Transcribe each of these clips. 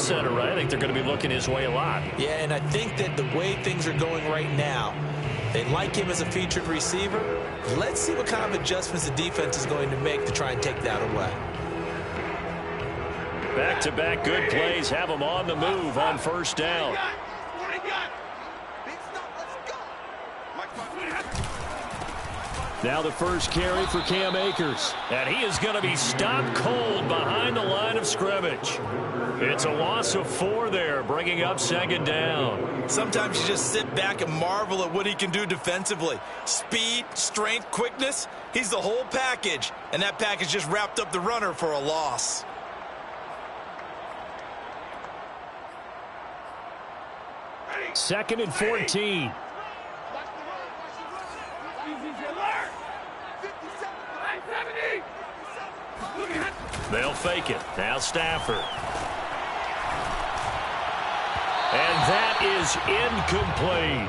center, right? I think they're going to be looking his way a lot. Yeah, and I think that the way things are going right now, they like him as a featured receiver. Let's see what kind of adjustments the defense is going to make to try and take that away. Back-to-back good plays have him on the move on first down. Now the first carry for Cam Akers. And he is going to be stopped cold behind the line of scrimmage. It's a loss of 4 there, bringing up second down. Sometimes you just sit back and marvel at what he can do defensively. Speed, strength, quickness. He's the whole package. And that package just wrapped up the runner for a loss. Second and 14. They'll fake it. Now Stafford. And that is incomplete.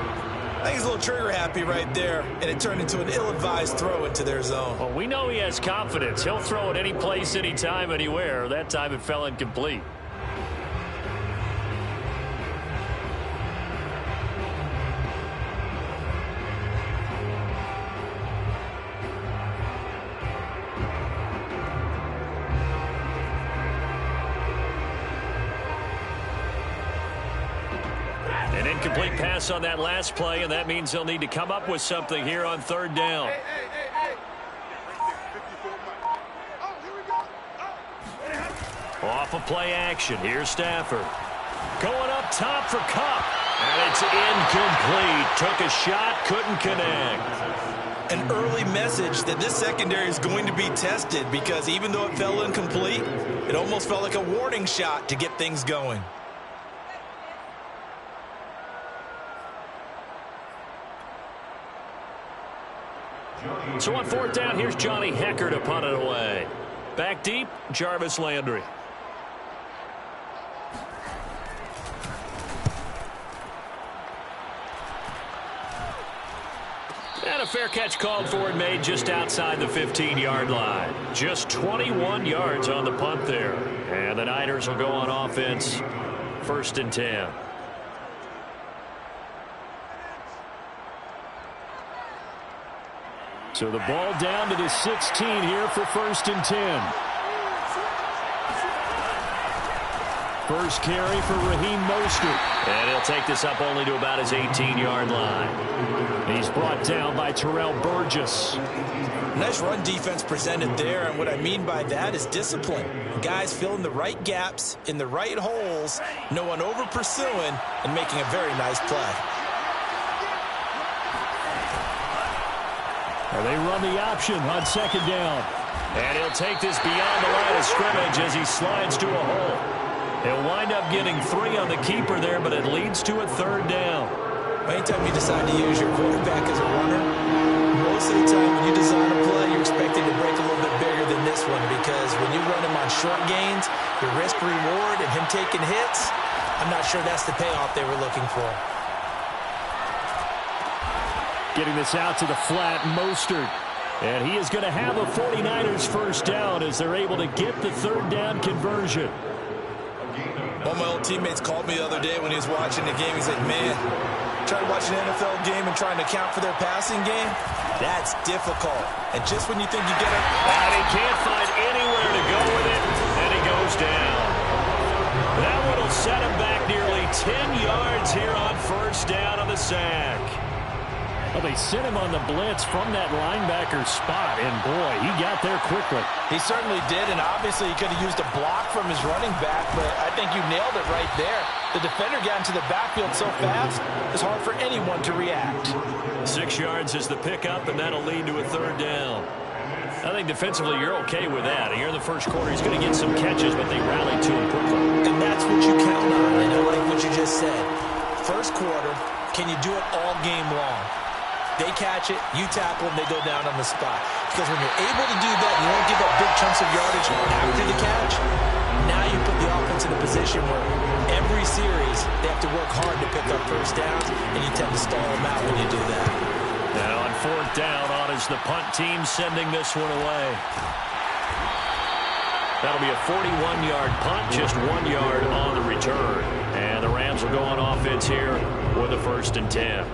I think he's a little trigger happy right there, and it turned into an ill-advised throw into their zone. Well, we know he has confidence. He'll throw it any place, anytime, anywhere. That time it fell incomplete. An incomplete pass on that last play, and that means they'll need to come up with something here on third down. Off of play action. Here's Stafford. Going up top for Kupp. And it's incomplete. Took a shot, couldn't connect. An early message that this secondary is going to be tested, because even though it fell incomplete, it almost felt like a warning shot to get things going. So on fourth down, here's Johnny Hecker to punt it away. Back deep, Jarvis Landry. And a fair catch called for and made just outside the 15-yard line. Just 21 yards on the punt there. And the Niners will go on offense, 1st and 10. So the ball down to the 16 here for 1st and 10. First carry for Raheem Mostert. And he'll take this up only to about his 18-yard line. He's brought down by Terrell Burgess. Nice run defense presented there, and what I mean by that is discipline. Guys filling the right gaps in the right holes, no one over pursuing, and making a very nice play. Well, they run the option on second down. And he'll take this beyond the line of scrimmage as he slides to a hole. He'll wind up getting 3 on the keeper there, but it leads to a 3rd down. Anytime you decide to use your quarterback as a runner, most of the time when you design a play, you're expecting to break a little bit bigger than this one, because when you run him on short gains, your risk-reward and him taking hits, I'm not sure that's the payoff they were looking for. Getting this out to the flat, Mostert. And he is going to have a 49ers first down as they're able to get the 3rd down conversion. One of my old teammates called me the other day when he was watching the game. He's like, man, trying to watch an NFL game and trying to account for their passing game, that's difficult. And just when you think you get it, and he can't find anywhere to go with it, and he goes down. That one will set him back nearly 10 yards here on first down on the sack. Well, they sent him on the blitz from that linebacker spot, and boy, he got there quickly. He certainly did, and obviously he could have used a block from his running back, but I think you nailed it right there. The defender got into the backfield so fast, it's hard for anyone to react. 6 yards is the pickup, and that'll lead to a 3rd down. I think defensively you're okay with that. Here in the first quarter, he's going to get some catches, but they rallied to him quickly. And that's what you count on, and I like what you just said. First quarter, can you do it all game long? They catch it, you tackle them, they go down on the spot. Because when you're able to do that, you don't give up big chunks of yardage after the catch. Now you put the offense in a position where every series they have to work hard to pick up first downs, and you tend to stall them out when you do that. Now on 4th down, on is the punt team sending this one away. That'll be a 41-yard punt, just 1 yard on the return. And the Rams will go on offense here with a 1st and 10.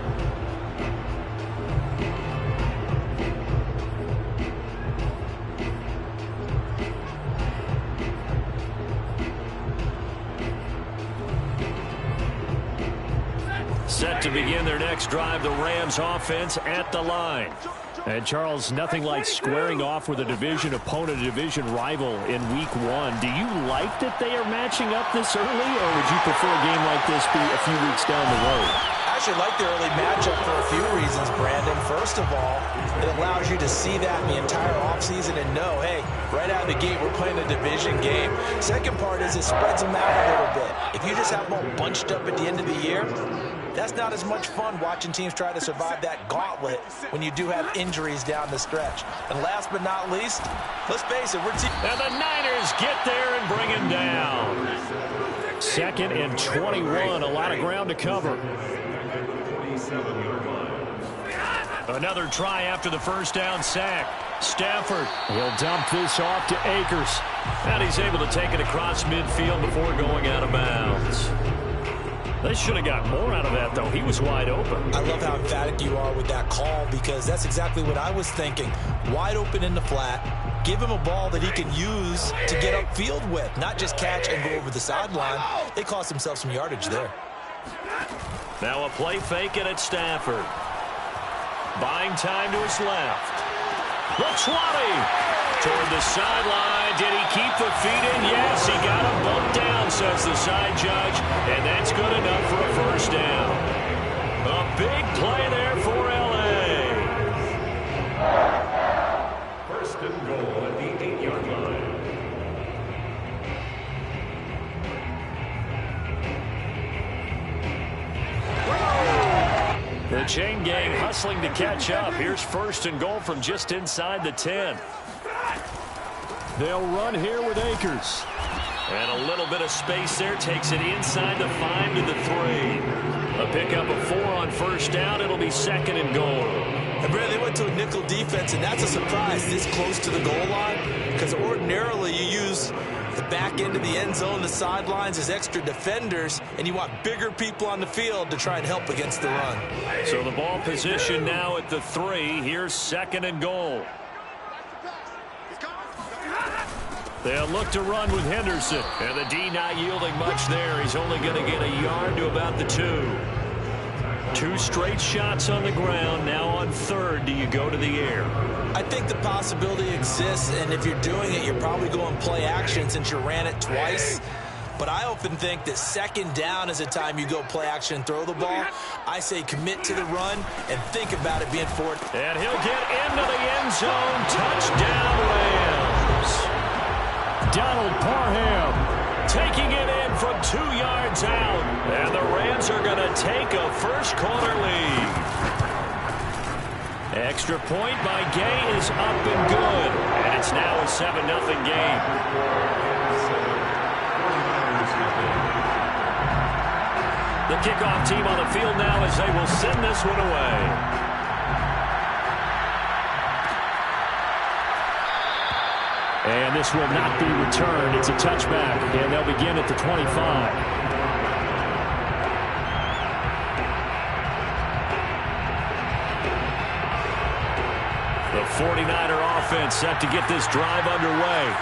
Set to begin their next drive, the Rams offense at the line. And, Charles, nothing like squaring off with a division opponent, a division rival in week 1. Do you like that they are matching up this early, or would you prefer a game like this be a few weeks down the road? I actually like the early matchup for a few reasons, Brandon. First of all, it allows you to see that in the entire offseason and know, hey, right out of the gate, we're playing a division game. Second part is it spreads them out a little bit. If you just have them all bunched up at the end of the year, that's not as much fun watching teams try to survive that gauntlet when you do have injuries down the stretch. And last but not least, let's face it, and the Niners get there and bring him down. 2nd and 21, a lot of ground to cover. Another try after the 1st down sack. Stafford will dump this off to Akers. And he's able to take it across midfield before going out of bounds. They should have got more out of that, though. He was wide open. I love how emphatic you are with that call, because that's exactly what I was thinking. Wide open in the flat. Give him a ball that he can use to get upfield with, not just catch and go over the sideline. They cost themselves some yardage there. Now a play fake it at Stafford. Buying time to his left. The 20. Toward the sideline. Did he keep the feet in? Yes, he got him bumped down, says the side judge. And that's good enough for a 1st down. A big play there for L.A. 1st and goal at the 8-yard line. The chain gang hustling to catch up. Here's 1st and goal from just inside the 10. They'll run here with Akers. And a little bit of space there. Takes it inside the 5 to the 3. A pickup of 4 on 1st down. It'll be 2nd and goal. And Brandon, they went to a nickel defense, and that's a surprise this close to the goal line, because ordinarily you use the back end of the end zone, the sidelines as extra defenders, and you want bigger people on the field to try and help against the run. So the ball position now at the 3. Here's 2nd and goal. They'll look to run with Henderson. And the D not yielding much there. He's only going to get a yard to about the 2. 2 straight shots on the ground. Now on 3rd, do you go to the air? I think the possibility exists, and if you're doing it, you're probably going play action since you ran it twice. But I often think that 2nd down is a time you go play action and throw the ball. I say commit to the run and think about it being forward. And he'll get into the end zone. Touchdown, Rams. Donald Parham taking it in from 2 yards out. And the Rams are going to take a first-quarter lead. Extra point by Gay is up and good. And it's now a 7-0 game. The kickoff team on the field now as they will send this one away. And this will not be returned. It's a touchback, and they'll begin at the 25. The 49er offense set to get this drive underway.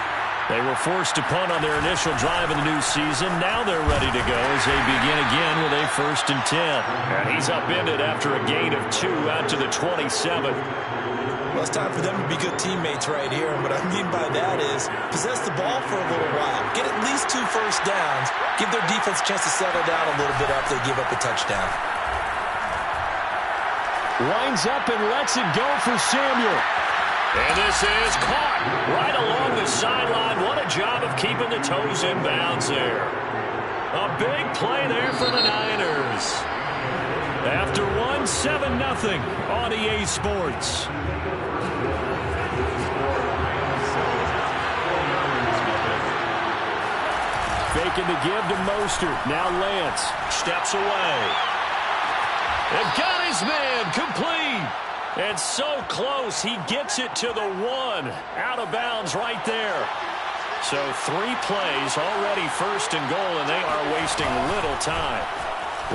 They were forced to punt on their initial drive of the new season. Now they're ready to go as they begin again with a 1st and 10. And he's upended after a gain of 2 out to the 27. Well, it's time for them to be good teammates right here. And what I mean by that is possess the ball for a little while. Get at least 2 first downs. Give their defense a chance to settle down a little bit after they give up a touchdown. Winds up and lets it go for Samuel. And this is caught right along the sideline. What a job of keeping the toes in bounds there. A big play there for the Niners. After 7-0 on EA Sports. Faking the give to Mostert. Now Lance steps away. And got his man complete. And so close, he gets it to the 1. Out of bounds right there. So 3 plays, already first and goal, and they are wasting little time.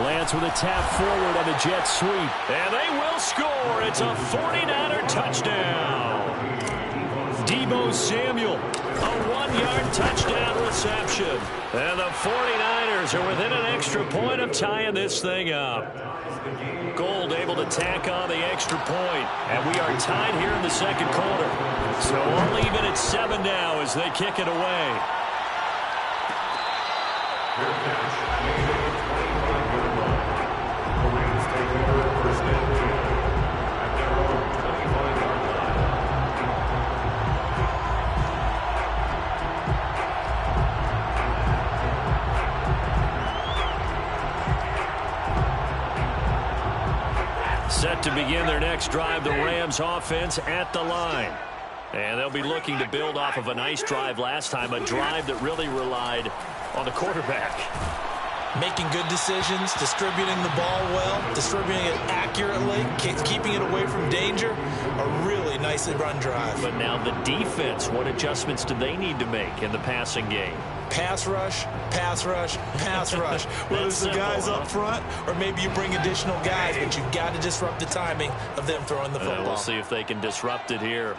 Lance with a tap forward on the jet sweep. And they will score. It's a 49er touchdown. Deebo Samuel, a 1-yard touchdown reception. And the 49ers are within an extra point of tying this thing up. Gold able to tack on the extra point. And we are tied here in the second quarter. So all even at 7 now as they kick it away. Set to begin their next drive, the Rams offense at the line. And they'll be looking to build off of a nice drive last time, a drive that really relied on the quarterback. Making good decisions, distributing the ball well, distributing it accurately, keeping it away from danger. A really nicely run drive. But now the defense, what adjustments do they need to make in the passing game? Pass rush, pass rush, pass rush. Whether it's the guys up front or maybe you bring additional guys, but you've got to disrupt the timing of them throwing the football. We'll see if they can disrupt it here.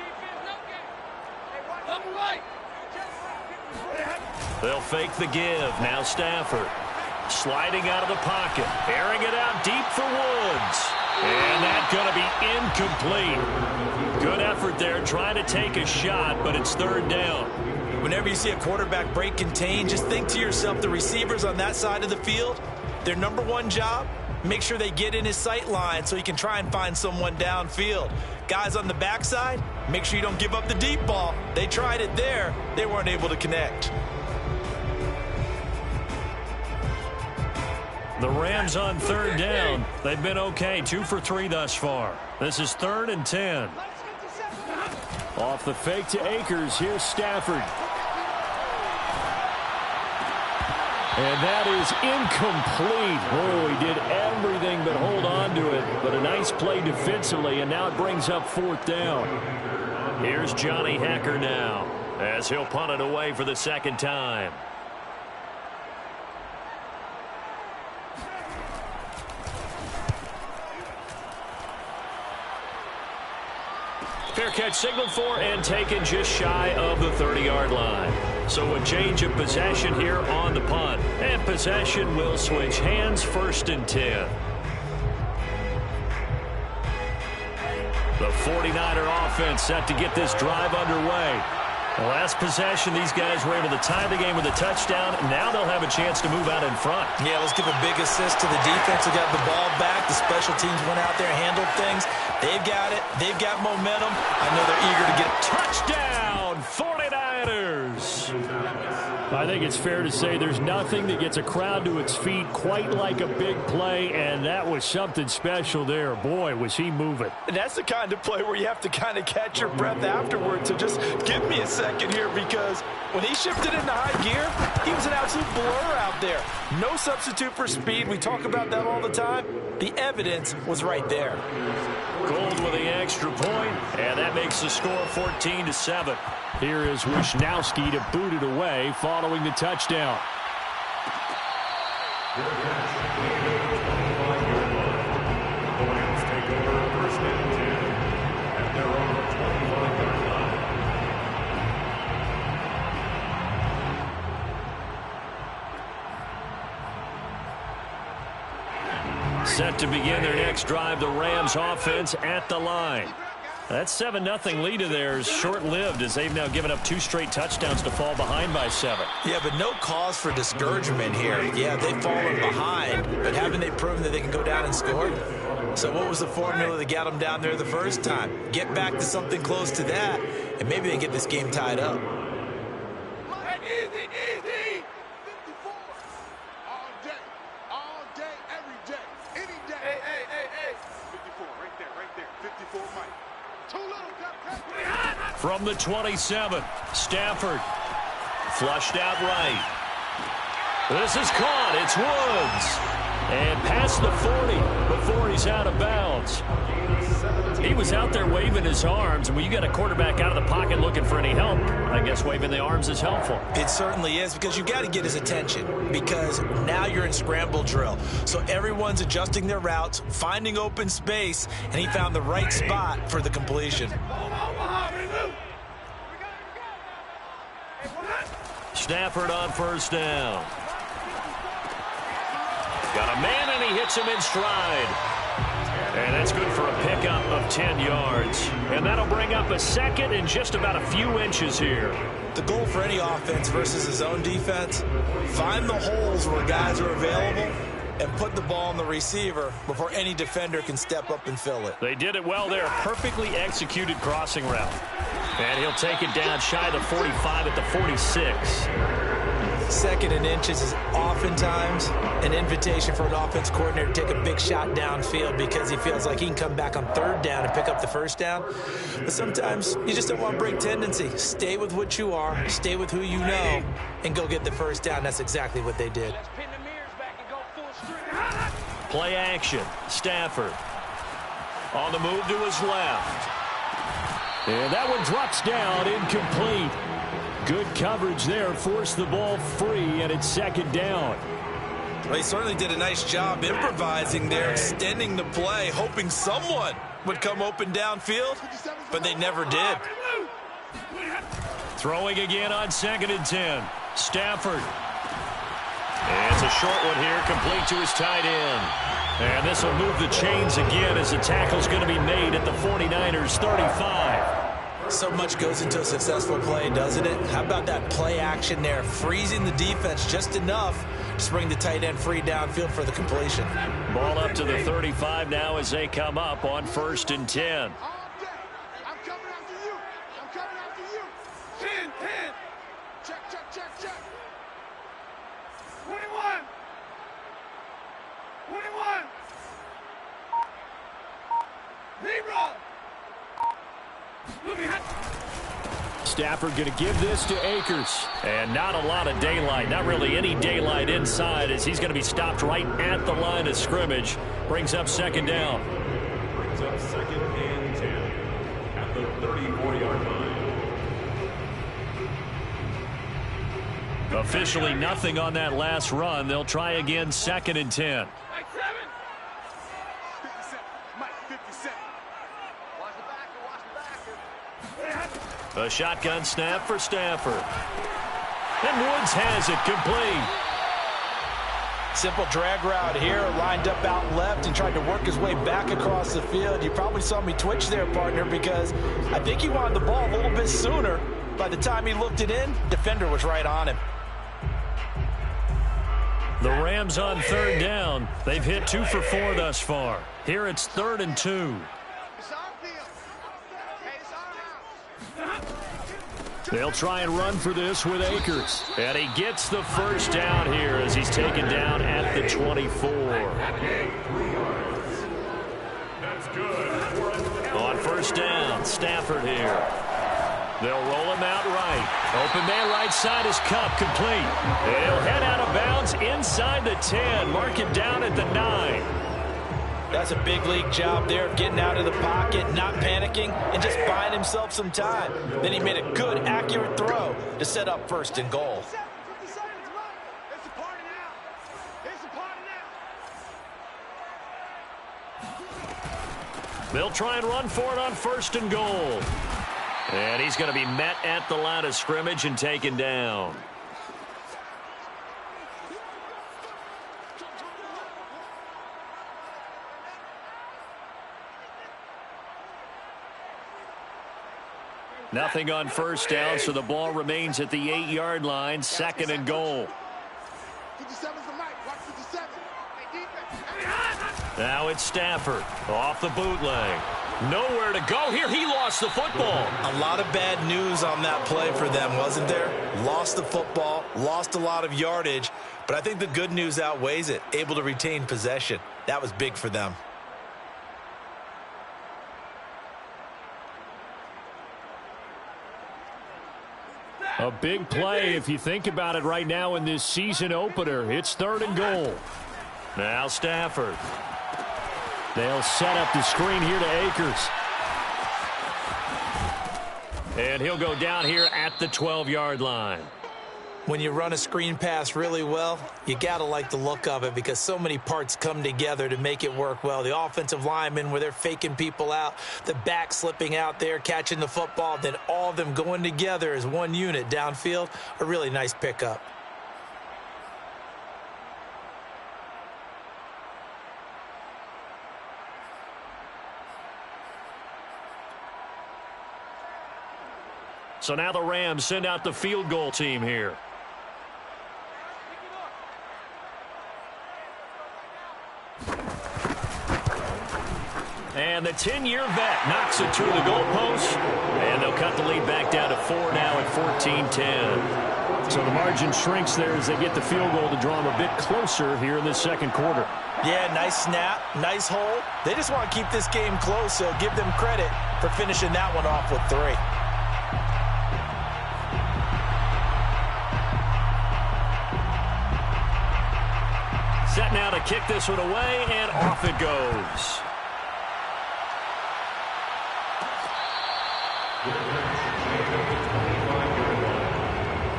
They'll fake the give. Now Stafford. Sliding out of the pocket. Airing it out deep for Woods. And that's going to be incomplete. Good effort there trying to take a shot, but it's 3rd down. Whenever you see a quarterback break contain, just think to yourself, the receivers on that side of the field, their number one job, make sure they get in his sight line so he can try and find someone downfield. Guys on the backside, make sure you don't give up the deep ball. They tried it there. They weren't able to connect. The Rams on 3rd down. They've been okay, 2 for 3 thus far. This is 3rd and 10. Off the fake to Akers, here's Stafford. And that is incomplete. Oh, he did everything but hold on to it. But a nice play defensively, and now it brings up 4th down. Here's Johnny Hekker now, as he'll punt it away for the 2nd time. Fair catch signaled for and taken just shy of the 30-yard line. So a change of possession here on the punt. And possession will switch hands, 1st and 10. The 49er offense set to get this drive underway. The last possession, these guys were able to tie the game with a touchdown. Now they'll have a chance to move out in front. Yeah, let's give a big assist to the defense who got the ball back. The special teams went out there and handled things. They've got it. They've got momentum. I know they're eager to get touchdown, 49ers. I think it's fair to say there's nothing that gets a crowd to its feet quite like a big play, and that was something special there. Boy, was he moving. And that's the kind of play where you have to kind of catch your breath afterwards. So just give me a second here, because when he shifted into high gear, he was an absolute blur out there. No substitute for speed. We talk about that all the time. The evidence was right there. Gold with the extra point, and that makes the score 14-7. Here is Wisnowski to boot it away following the touchdown. Set to begin their next drive, the Rams offense at the line. That 7-0 lead of theirs short-lived, as they've now given up 2 straight touchdowns to fall behind by 7. Yeah, but no cause for discouragement here. Yeah, they've fallen behind, but haven't they proven that they can go down and score? So what was the formula that got them down there the first time? Get back to something close to that, and maybe they get this game tied up. Easy, easy. 54. All day, every day, any day. Hey. 54, right there. 54, Mike. Too little, From the 27, Stafford flushed out right. This is caught. It's Woods. And past the 40 before he's out of bounds. He was out there waving his arms, and when you got a quarterback out of the pocket looking for any help, I guess waving the arms is helpful. It certainly is, because you got to get his attention, because now you're in scramble drill. So everyone's adjusting their routes, finding open space, and he found the right spot for the completion. Stafford on first down. Got a man, and he hits him in stride. And that's good for a pickup of 10 yards. And that'll bring up a second and just about a few inches here. The goal for any offense versus his own defense, find the holes where guys are available and put the ball on the receiver before any defender can step up and fill it. They did it well there. Perfectly executed crossing route. And he'll take it down shy of the 45 at the 46. Second and inches is oftentimes an invitation for an offense coordinator to take a big shot downfield because he feels like he can come back on third down and pick up the first down. But sometimes you just don't want to break tendency. Stay with what you are, stay with who you know, and go get the first down. That's exactly what they did. Play action. Stafford on the move to his left. And that one drops down, incomplete. Good coverage there, forced the ball free, and it's second down. Well, he certainly did a nice job improvising there, extending the play, hoping someone would come open downfield, but they never did. Throwing again on 2nd and 10. Stafford. And it's a short one here, complete to his tight end. And this will move the chains again as the tackle's going to be made at the 49ers 35. So much goes into a successful play, doesn't it? How about that play action there, freezing the defense just enough to bring the tight end free downfield for the completion. Ball up to the 35 now as they come up on 1st and 10. I'm coming after you. I'm coming after you. 10, 10. Check, check, check, check. 21. 21. Zero. Stafford going to give this to Akers. And not a lot of daylight. Not really any daylight inside as he's going to be stopped right at the line of scrimmage. Brings up second down. Brings up 2nd and 10 at the 34-yard line. Officially nothing on that last run. They'll try again 2nd and 10. A shotgun snap for Stafford. And Woods has it complete. Simple drag route here, lined up out left and tried to work his way back across the field. You probably saw me twitch there, partner, because I think he wanted the ball a little bit sooner. By the time he looked it in, defender was right on him. The Rams on 3rd down. They've hit 2 for 4 thus far. Here it's 3rd and 2. They'll try and run for this with Akers. And he gets the first down here as he's taken down at the 24. That's good. On 1st down, Stafford here. They'll roll him out right. Open man right side is Cup, complete. He'll head out of bounds inside the 10. Mark him down at the 9. That's a big league job there of getting out of the pocket, not panicking, and just buying himself some time. Then he made a good, accurate throw to set up 1st and goal. They'll try and run for it on 1st and goal. And he's going to be met at the line of scrimmage and taken down. Nothing on 1st down, so the ball remains at the 8-yard line, 2nd and goal. 57's the mic. Watch 57. Now it's Stafford off the bootleg. Nowhere to go here. He lost the football. A lot of bad news on that play for them, wasn't there? Lost the football, lost a lot of yardage, but I think the good news outweighs it. Able to retain possession. That was big for them. A big play if you think about it right now in this season opener. It's 3rd and goal. Now Stafford. They'll set up the screen here to Akers. And he'll go down here at the 12-yard line. When you run a screen pass really well, you got to like the look of it because so many parts come together to make it work well. The offensive linemen, where they're faking people out, the back slipping out there, catching the football, then all of them going together as one unit downfield, a really nice pickup. So now the Rams send out the field goal team here. And the 10-year vet knocks it through the goalpost. And they'll cut the lead back down to 4 now at 14-10. So the margin shrinks there as they get the field goal to draw them a bit closer here in this second quarter. Yeah, nice snap, nice hole. They just want to keep this game close, so give them credit for finishing that one off with 3. Set now to kick this one away, and off it goes.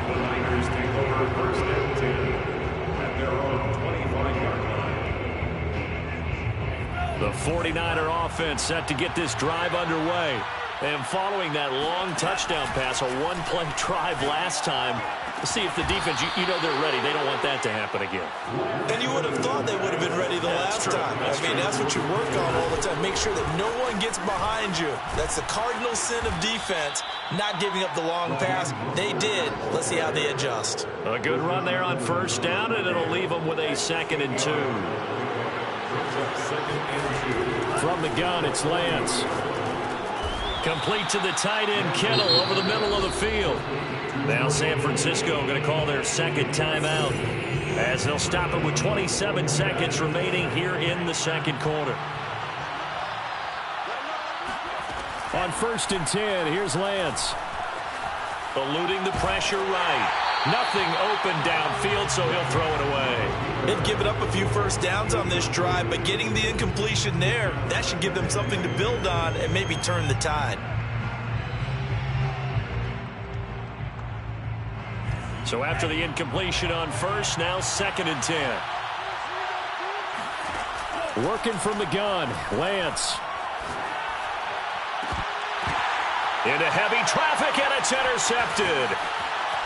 The Niners take over first and 10 at their own 25-yard line. The 49er offense set to get this drive underway. And following that long touchdown pass, a one-play drive last time, see if the defense, you know they're ready. They don't want that to happen again. And you would have thought they would have been ready the last time. I mean, that's what you work on all the time. Make sure that no one gets behind you. That's the cardinal sin of defense, not giving up the long pass. They did. Let's see how they adjust. A good run there on first down, and it'll leave them with a 2nd and 2. From the gun, it's Lance. Complete to the tight end, Kittle, over the middle of the field. Now San Francisco going to call their second timeout as they'll stop it with 27 seconds remaining here in the second quarter. On 1st and 10, here's Lance. Eluding the pressure right. Nothing open downfield, so he'll throw it away. They've given up a few first downs on this drive, but getting the incompletion there, that should give them something to build on and maybe turn the tide. So after the incompletion on first, now 2nd and 10. Working from the gun, Lance. Into heavy traffic, and it's intercepted.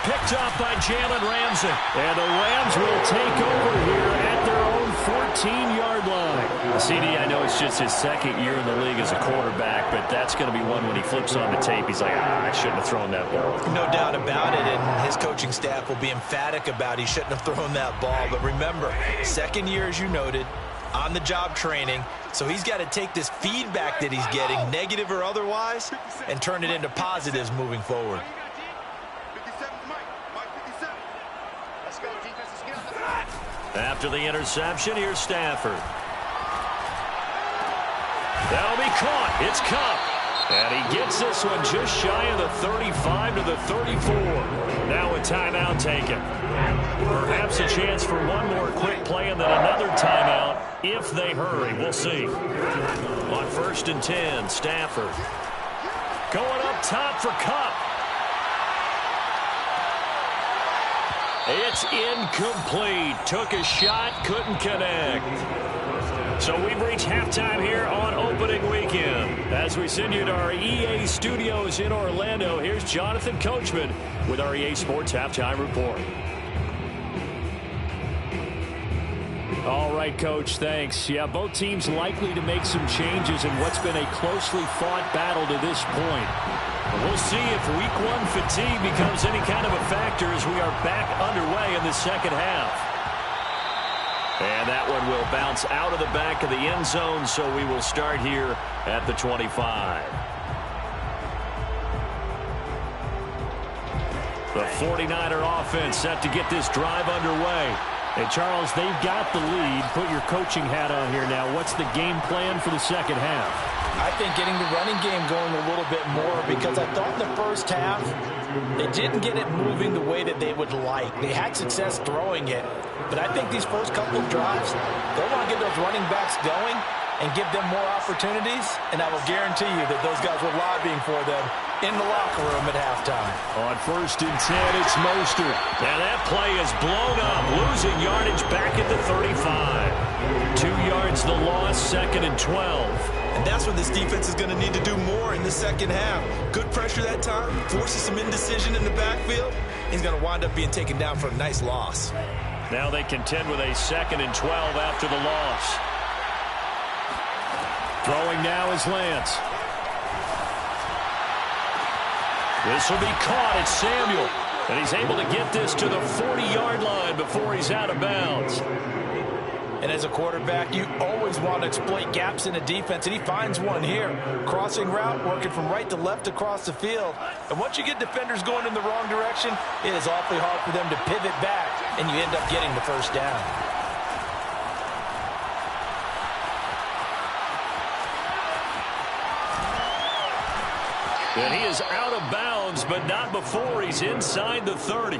Picked up by Jalen Ramsey. And the Rams will take over here at their own 14-yard line. CD, I know it's just his 2nd year in the league as a quarterback, but that's going to be one when he flips on the tape. He's like, I shouldn't have thrown that ball. No doubt about it, and his coaching staff will be emphatic about he shouldn't have thrown that ball. But remember, 2nd year, as you noted, on-the-job training. So he's got to take this feedback that he's getting, negative or otherwise, and turn it into positives moving forward. After the interception, here's Stafford. That'll be caught. It's Cup. And he gets this one just shy of the 35 to the 34. Now a timeout taken. Perhaps a chance for one more quick play and then another timeout if they hurry. We'll see. On 1st and 10, Stafford. Going up top for Cup. It's incomplete. Took a shot, couldn't connect. So we've reached halftime here on opening weekend. As we send you to our EA studios in Orlando, here's Jonathan Coachman with our EA Sports Halftime Report. All right, Coach, thanks. Yeah, both teams likely to make some changes in what's been a closely fought battle to this point. We'll see if week 1 fatigue becomes any kind of a factor as we are back underway in the second half. And that one will bounce out of the back of the end zone, so we will start here at the 25. The 49er offense set to get this drive underway. Hey, Charles, they've got the lead. Put your coaching hat on here now. What's the game plan for the second half? I think getting the running game going a little bit more, because I thought in the first half they didn't get it moving the way that they would like. They had success throwing it, but I think these first couple of drives, they'll want to get those running backs going and give them more opportunities, and I will guarantee you that those guys were lobbying for them in the locker room at halftime. On 1st and 10, it's Mostert. And that play is blown up, losing yardage back at the 35. 2 yards the loss, 2nd and 12. And that's what this defense is going to need to do more in the second half. Good pressure that time, forces some indecision in the backfield. He's going to wind up being taken down for a nice loss. Now they contend with a 2nd and 12 after the loss. Throwing now is Lance. This will be caught. It's Samuel. And he's able to get this to the 40-yard line before he's out of bounds. And as a quarterback, you always want to exploit gaps in a defense, and he finds one here. Crossing route, working from right to left across the field. And once you get defenders going in the wrong direction, it is awfully hard for them to pivot back, and you end up getting the first down. And he is out of bounds, but not before he's inside the 30.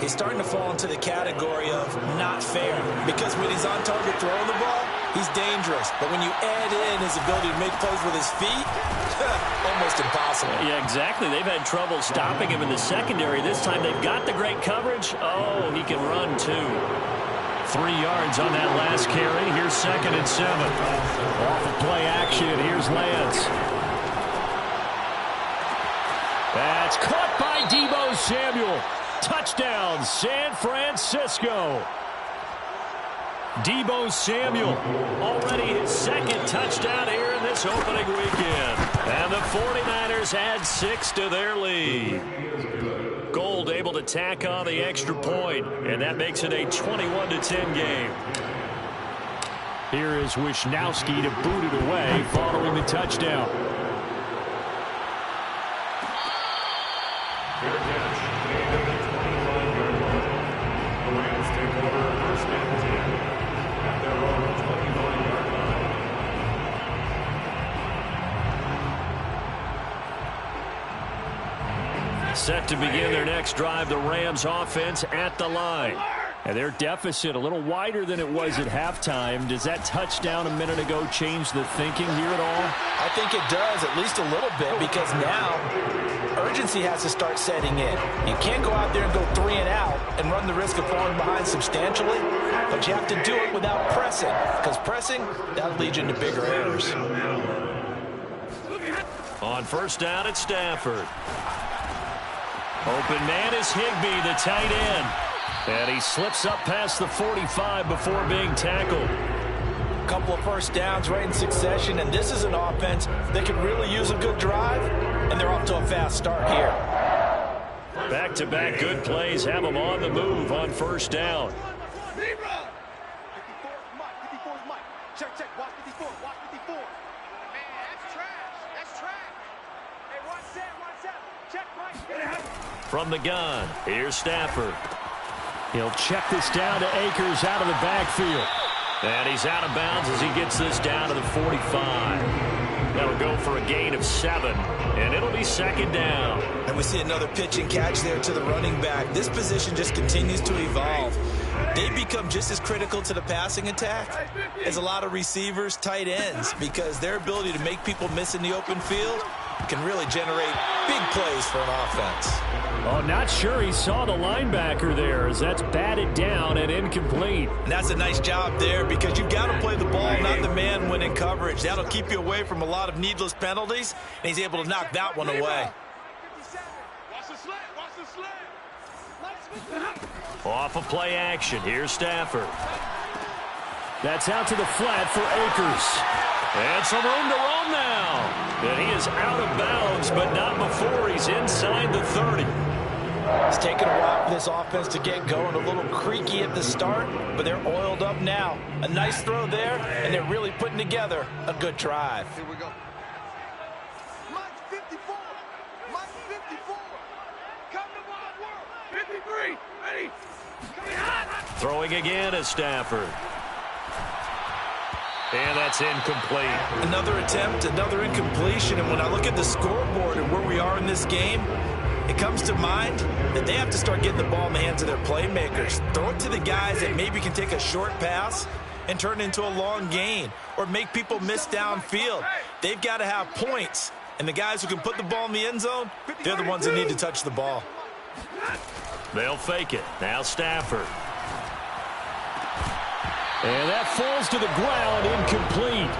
He's starting to fall into the category of not fair, because when he's on target throwing the ball, he's dangerous. But when you add in his ability to make plays with his feet, almost impossible. Yeah, exactly. They've had trouble stopping him in the secondary. This time they've got the great coverage. Oh, he can run too. 3 yards on that last carry. Here's 2nd and 7. Off of play action, here's Lance. That's caught by Deebo Samuel. Touchdown, San Francisco. Deebo Samuel, already his 2nd touchdown here in this opening weekend. And the 49ers add 6 to their lead. Gold able to tack on the extra point, and that makes it a 21-10 game. Here is Wisnowski to boot it away following the touchdown. Set to begin their next drive, the Rams offense at the line. And their deficit a little wider than it was at halftime. Does that touchdown a minute ago change the thinking here at all? I think it does, at least a little bit, because now urgency has to start setting in. You can't go out there and go 3 and out and run the risk of falling behind substantially, but you have to do it without pressing, because pressing, that'll lead you into bigger errors. On 1st down, it's Stafford. Open man is Higbee, the tight end. And he slips up past the 45 before being tackled. A couple of first downs right in succession, and this is an offense that could really use a good drive, and they're off to a fast start here. Back-to-back good plays have them on the move on 1st down. 54 is Mike. Check, watch 54, watch 54. Man, that's trash. Hey, watch that. Check, Mike. From the gun, here's Stafford. He'll check this down to Akers out of the backfield. And he's out of bounds as he gets this down to the 45. That'll go for a gain of 7, and it'll be 2nd down. And we see another pitch and catch there to the running back. This position just continues to evolve. They become just as critical to the passing attack as a lot of receivers, tight ends, because their ability to make people miss in the open field can really generate big plays for an offense. Oh, not sure he saw the linebacker there, as that's batted down and incomplete. And that's a nice job there, because you've got to play the ball, not the man when in coverage. That'll keep you away from a lot of needless penalties, and he's able to knock that one away. Watch the slant. Off of play action, here's Stafford. That's out to the flat for Akers. And some room to roam now. And he is out of bounds, but not before he's inside the 30. It's taken a while for this offense to get going. A little creaky at the start, but they're oiled up now. A nice throw there, and they're really putting together a good drive. Here we go. Mike 54. Come to my world. 53. Ready. Coming hot. Throwing again is Stafford. And that's incomplete. Another attempt, another incompletion. And when I look at the scoreboard and where we are in this game, it comes to mind that they have to start getting the ball in the hands of their playmakers. Throw it to the guys that maybe can take a short pass and turn it into a long gain or make people miss downfield. They've got to have points. And the guys who can put the ball in the end zone, they're the ones that need to touch the ball. They'll fake it. Now Stafford. And that falls to the ground, incomplete.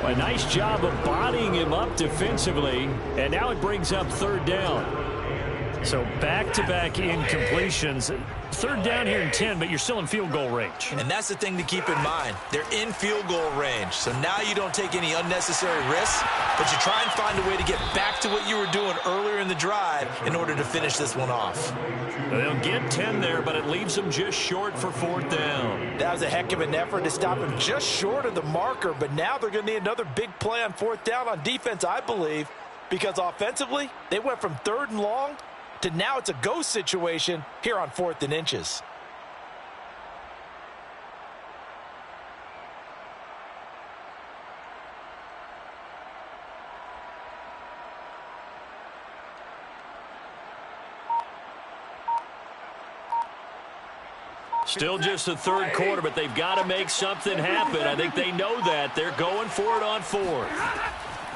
A nice job of bodying him up defensively. And now it brings up third down. So back-to-back incompletions. Third down here in 10, but you're still in field goal range. And that's the thing to keep in mind. They're in field goal range. So now you don't take any unnecessary risks, but you try and find a way to get back to what you were doing earlier in the drive in order to finish this one off. They'll get 10 there, but it leaves them just short for fourth down. That was a heck of an effort to stop him just short of the marker, but now they're going to need another big play on fourth down on defense, I believe, because offensively, they went from third and long to now it's a go situation here on 4th and inches. Still just the third quarter, but they've got to make something happen. I think they know that. They're going for it on fourth.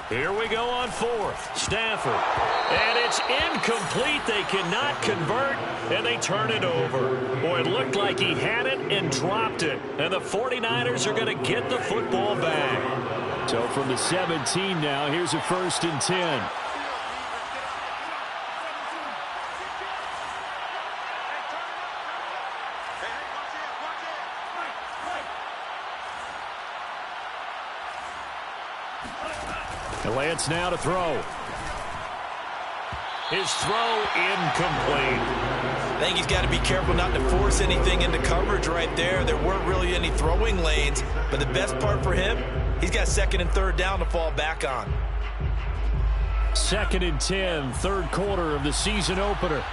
Here we go on fourth. Stafford. And it's incomplete. They cannot convert, and they turn it over. Boy, it looked like he had it and dropped it. And the 49ers are going to get the football back. So from the 17 now, here's a 1st and 10. Lance now to throw. His throw incomplete. I think he's got to be careful not to force anything into coverage right there. There weren't really any throwing lanes, but the best part for him, he's got 2nd and 3rd down to fall back on. 2nd and 10, third quarter of the season opener.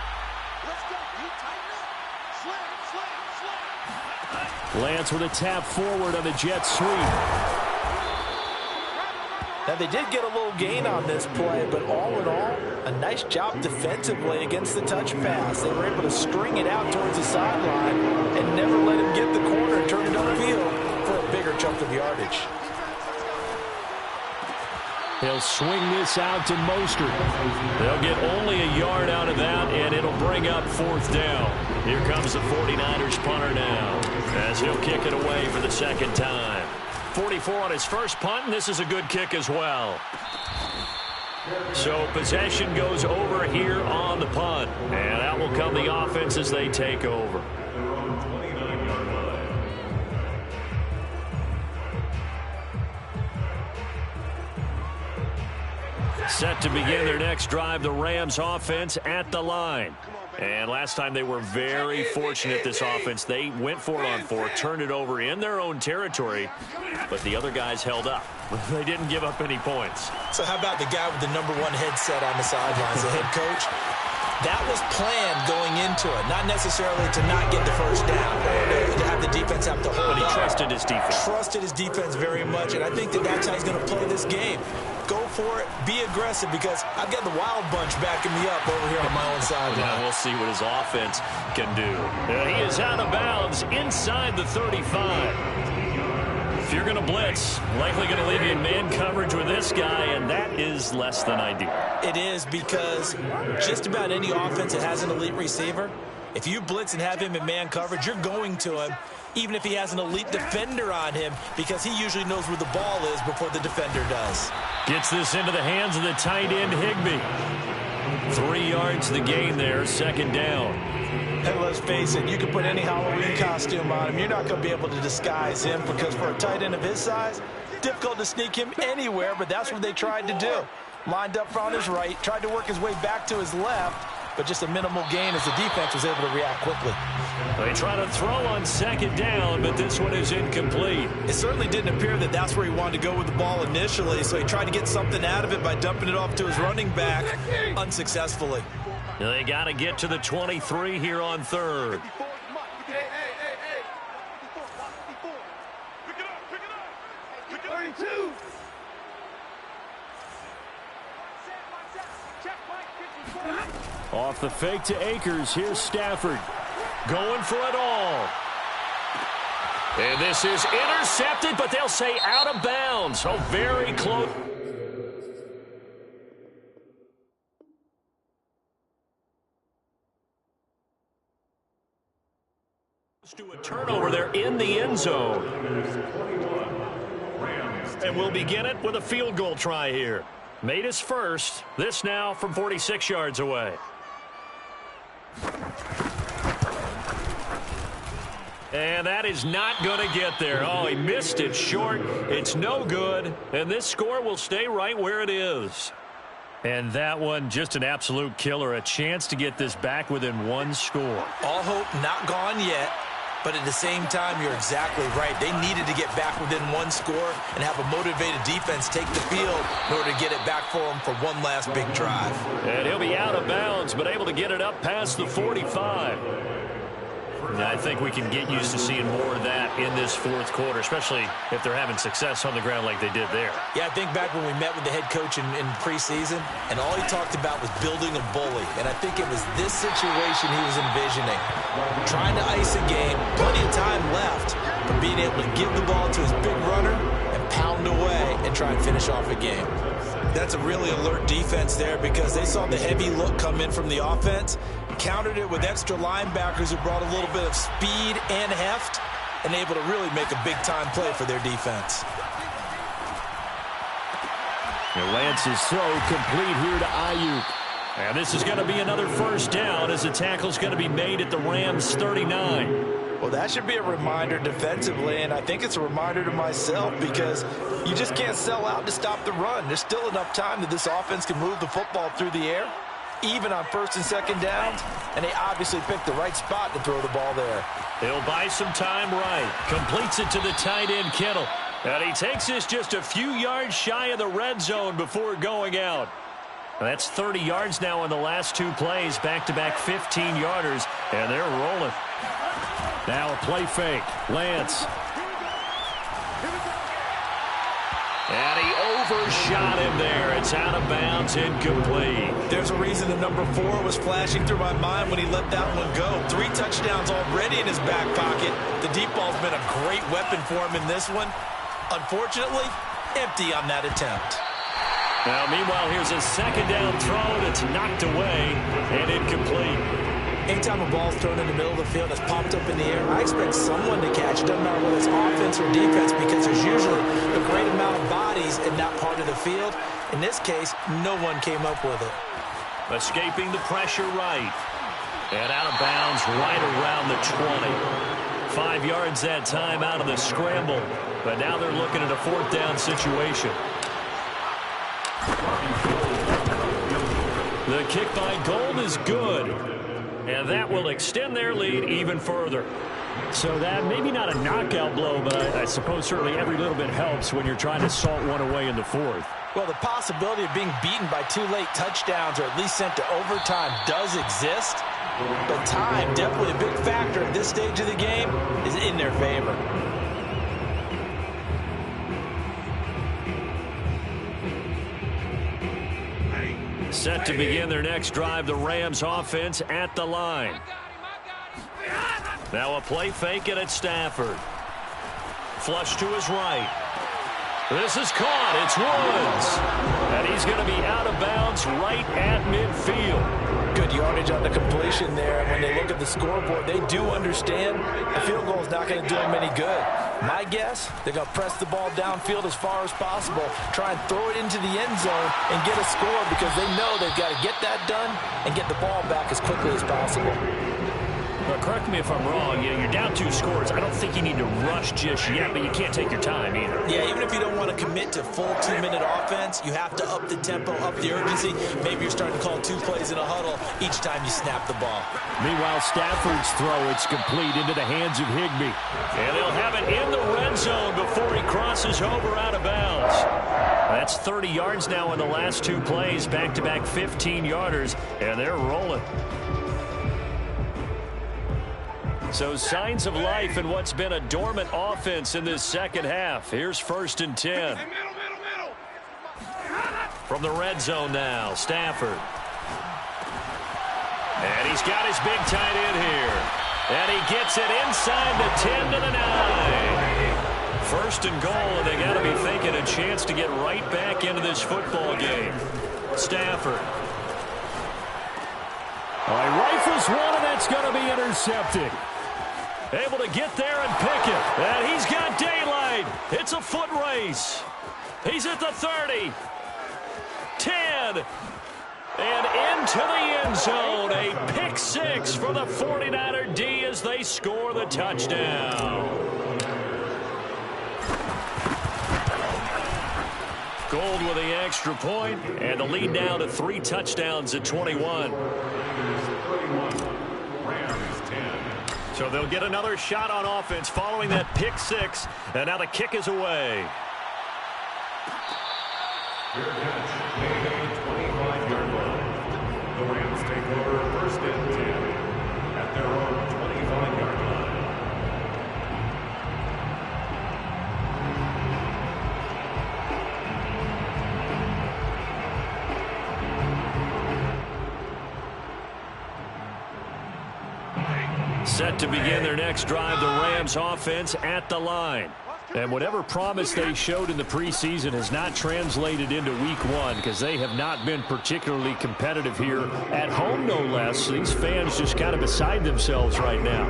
Lance with a tap forward on the jet sweep. Now, they did get a little gain on this play, but all in all, a nice job defensively against the touch pass. They were able to string it out towards the sideline and never let him get the corner and turn it upfield for a bigger chunk of yardage. He'll swing this out to Mostert. They'll get only a yard out of that, and it'll bring up 4th down. Here comes the 49ers punter now, as he'll kick it away for the 2nd time. 44 on his first punt, and this is a good kick as well. So possession goes over here on the punt, and out will come the offense as they take over. Set to begin their next drive, the Rams offense at the line. And last time they were very fortunate, this offense. They went for it on 4th, turned it over in their own territory, but the other guys held up. They didn't give up any points. So how about the guy with the #1 headset on the sidelines, the head coach? That was planned going into it, not necessarily to not get the first down or to have the defense have to hold up. But he trusted his defense. Trusted his defense very much, and I think that that's how he's going to play this game. Go for it, be aggressive, because I've got the wild bunch backing me up over here on my own sideline. Now we'll see what his offense can do. He is out of bounds inside the 35. If you're going to blitz, likely going to leave you in man coverage with this guy, and that is less than ideal. It is, because just about any offense that has an elite receiver, if you blitz and have him in man coverage, you're going to him, even if he has an elite defender on him, because he usually knows where the ball is before the defender does. Gets this into the hands of the tight end, Higbee. 3 yards to gain there, 2nd down. And let's face it, you can put any Halloween costume on him. You're not going to be able to disguise him, because for a tight end of his size, difficult to sneak him anywhere, but that's what they tried to do. Lined up on his right, tried to work his way back to his left, but just a minimal gain as the defense was able to react quickly. They try to throw on 2nd down, but this one is incomplete. It certainly didn't appear that that's where he wanted to go with the ball initially, so he tried to get something out of it by dumping it off to his running back unsuccessfully. They got to get to the 23 here on 3rd. 32. Check Mike 54. Off the fake to Akers. Here's Stafford. Going for it all. And this is intercepted, but they'll say out of bounds. Oh, very close. To a turnover there in the end zone. And we'll begin it with a field goal try here. Made his first. This now from 46 yards away. And that is not going to get there. Oh, he missed it short. It's no good. And this score will stay right where it is. And that one, just an absolute killer. A chance to get this back within one score. All hope not gone yet. But at the same time, you're exactly right. They needed to get back within one score and have a motivated defense take the field in order to get it back for them for one last big drive. And he'll be out of bounds, but able to get it up past the 45. Now, I think we can get used to seeing more of that in this fourth quarter, especially if they're having success on the ground like they did there. Yeah, I think back when we met with the head coach in preseason, and all he talked about was building a bully. And I think it was this situation he was envisioning. Trying to ice a game, plenty of time left, but being able to give the ball to his big runner and pound away and try and finish off a game. That's a really alert defense there because they saw the heavy look come in from the offense, countered it with extra linebackers who brought a little bit of speed and heft, and able to really make a big-time play for their defense. And Lance's throw complete here to Ayuk. And this is going to be another first down as the tackle's going to be made at the Rams' 39. Well, that should be a reminder defensively, and I think it's a reminder to myself because you just can't sell out to stop the run. There's still enough time that this offense can move the football through the air, even on first and second downs, and they obviously picked the right spot to throw the ball there. He'll buy some time right. Completes it to the tight end, Kittle. And he takes this just a few yards shy of the red zone before going out. That's 30 yards now in the last two plays, back-to-back 15-yarders, and they're rolling. Now a play fake. Lance. And he overshot him there. It's out of bounds, incomplete. There's a reason the number 4 was flashing through my mind when he let that one go. 3 touchdowns already in his back pocket. The deep ball's been a great weapon for him in this one. Unfortunately, empty on that attempt. Now, meanwhile, here's a second down throw that's knocked away and incomplete. Anytime a ball's thrown in the middle of the field that's popped up in the air, I expect someone to catch it. Doesn't matter whether it's offense or defense because there's usually a great amount of bodies in that part of the field. In this case, no one came up with it. Escaping the pressure right. And out of bounds right around the 20. 5 yards that time out of the scramble. But now they're looking at a fourth down situation. The kick by Gold is good. And that will extend their lead even further. So that maybe not a knockout blow, but I suppose certainly every little bit helps when you're trying to salt one away in the fourth. Well, the possibility of being beaten by 2 late touchdowns or at least sent to overtime does exist. But time, definitely a big factor at this stage of the game, is in their favor. Set to begin their next drive, the Rams offense at the line. Now a play fake and it's Stafford. Flush to his right. This is caught. It's Woods. And he's going to be out of bounds right at midfield. Good yardage on the completion there. And when they look at the scoreboard, they do understand the field goal is not going to do them any good. My guess, they're going to press the ball downfield as far as possible, try and throw it into the end zone and get a score because they know they've got to get that done and get the ball back as quickly as possible. Well, correct me if I'm wrong. You're down 2 scores. I don't think you need to rush just yet, but you can't take your time either. Yeah, even if you don't want to commit to full 2-minute offense, you have to up the tempo, up the urgency. Maybe you're starting to call 2 plays in a huddle each time you snap the ball. Meanwhile, Stafford's throw, it's complete into the hands of Higbee. And they'll have it in the red zone before he crosses over out of bounds. That's 30 yards now in the last 2 plays, back-to-back 15-yarders, and they're rolling. So signs of life in what's been a dormant offense in this second half. Here's 1st and 10. From the red zone now, Stafford. And he's got his big tight end here. And he gets it inside the 10 to the 9. 1st and goal, and they got to be thinking a chance to get right back into this football game. Stafford. He rifles one, and that's going to be intercepted. Able to get there and pick it. And he's got daylight. It's a foot race. He's at the 30. 10. And into the end zone. A pick 6 for the 49er D as they score the touchdown. Gold with the extra point, and the lead now to 3 touchdowns at 21. So they'll get another shot on offense following that pick 6, and now the kick is away. The Rams take over 1st and 10 at their own 25-yard line. Set to begin their next drive, the Rams offense at the line. And whatever promise they showed in the preseason has not translated into week 1 because they have not been particularly competitive here at home, no less. These fans just kind of beside themselves right now.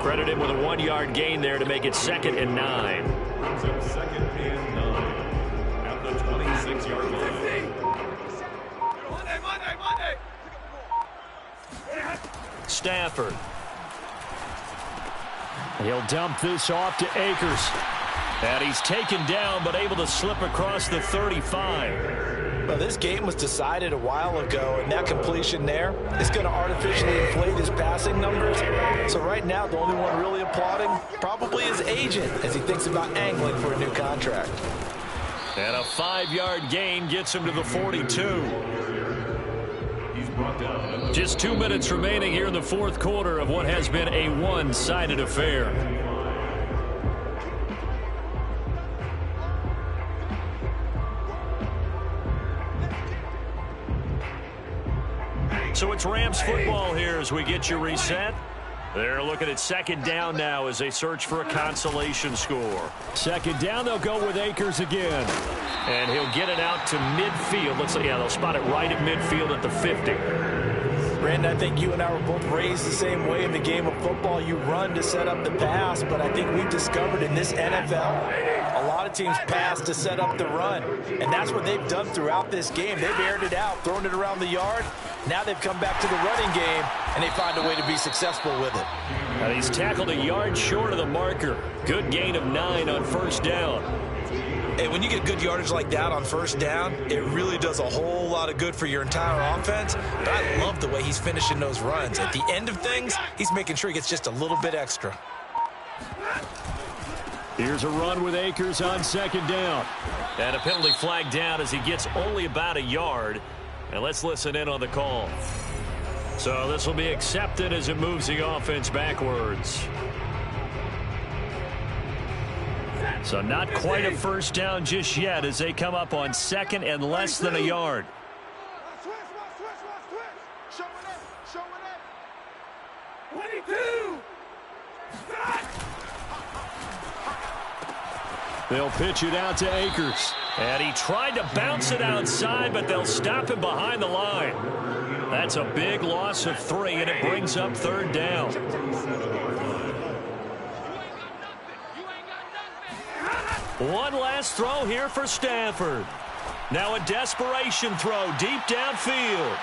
Credit him with a 1-yard gain there to make it 2nd and 9. So 2nd and 9 at the 26-yard line. Monday. Stafford. He'll dump this off to Akers. And he's taken down, but able to slip across the 35. Well, this game was decided a while ago, and that completion there is going to artificially inflate his passing numbers. So right now, the only one really applauding probably his agent as he thinks about angling for a new contract. And a 5-yard gain gets him to the 42. He's brought down. Just 2 minutes remaining here in the 4th quarter of what has been a one-sided affair. So it's Rams football here as we get you reset. They're looking at 2nd down now as they search for a consolation score. 2nd down, they'll go with Akers again. And he'll get it out to midfield. Let's see, yeah, they'll spot it right at midfield at the 50. Brandon, I think you and I were both raised the same way in the game of football. You run to set up the pass, but I think we've discovered in this NFL, a lot of teams pass to set up the run. And that's what they've done throughout this game. They've aired it out, thrown it around the yard. Now they've come back to the running game, and they find a way to be successful with it. And he's tackled a yard short of the marker. Good gain of 9 on 1st down. And when you get good yardage like that on 1st down, it really does a whole lot of good for your entire offense. But I love the way he's finishing those runs. At the end of things, he's making sure he gets just a little bit extra. Here's a run with Akers on 2nd down. And a penalty flag down as he gets only about a yard. And let's listen in on the call. So this will be accepted as it moves the offense backwards. So not quite a 1st down just yet as they come up on 2nd and less than a yard. Switch. Show it up. 22. They'll pitch it out to Akers. And he tried to bounce it outside, but they'll stop him behind the line. That's a big loss of 3, and it brings up 3rd down. One last throw here for Stafford. Now a desperation throw deep downfield.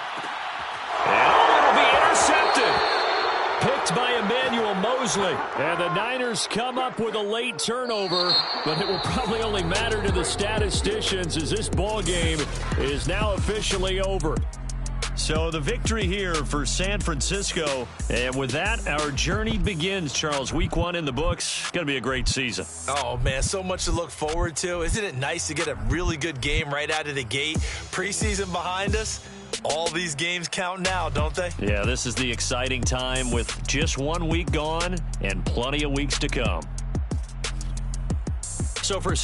And it'll be intercepted. Picked by Emmanuel Mosley. And the Niners come up with a late turnover, but it will probably only matter to the statisticians as this ball game is now officially over. So the victory here for San Francisco. And with that, our journey begins, Charles. Week 1 in the books. It's going to be a great season. Oh, man, so much to look forward to. Isn't it nice to get a really good game right out of the gate? Preseason behind us. All these games count now, don't they? Yeah, this is the exciting time with just 1 week gone and plenty of weeks to come. So for